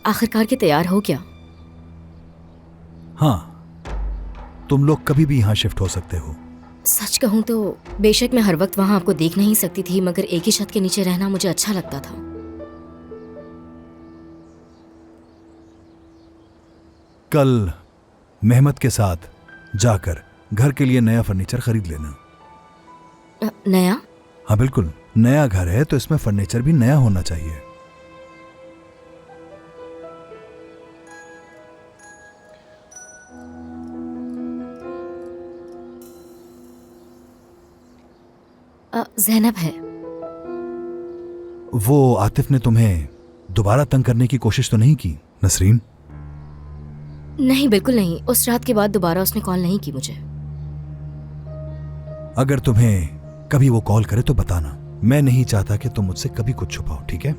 आखिरकार के तैयार हो क्या? हाँ, तुम लोग कभी भी यहाँ शिफ्ट हो सकते हो। सच कहूँ तो बेशक मैं हर वक्त वहाँ आपको देख नहीं सकती थी, मगर एक ही छत के नीचे रहना मुझे अच्छा लगता था। कल मेहमत के साथ जाकर घर के लिए नया फर्नीचर खरीद लेना। नया? हाँ बिल्कुल, नया घर है तो इसमें फर्नीचर भी नया होना चाहिए। ज़ैनब है। वो आतिफ ने तुम्हें दोबारा तंग करने की कोशिश तो नहीं की नसरीन? नहीं, बिल्कुल नहीं। उस रात के बाद दोबारा उसने कॉल नहीं की मुझे। अगर तुम्हें कभी वो कॉल करे तो बताना। मैं नहीं चाहता कि तुम मुझसे कभी कुछ छुपाओ, ठीक है?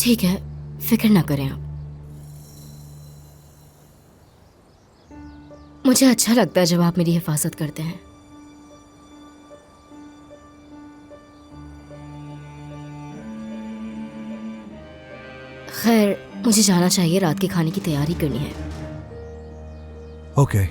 ठीक है, फिक्र ना करें आप। मुझे अच्छा लगता है जब आप मेरी हिफाजत करते हैं। खैर, मुझे जाना चाहिए, रात के खाने की तैयारी करनी है। ओके।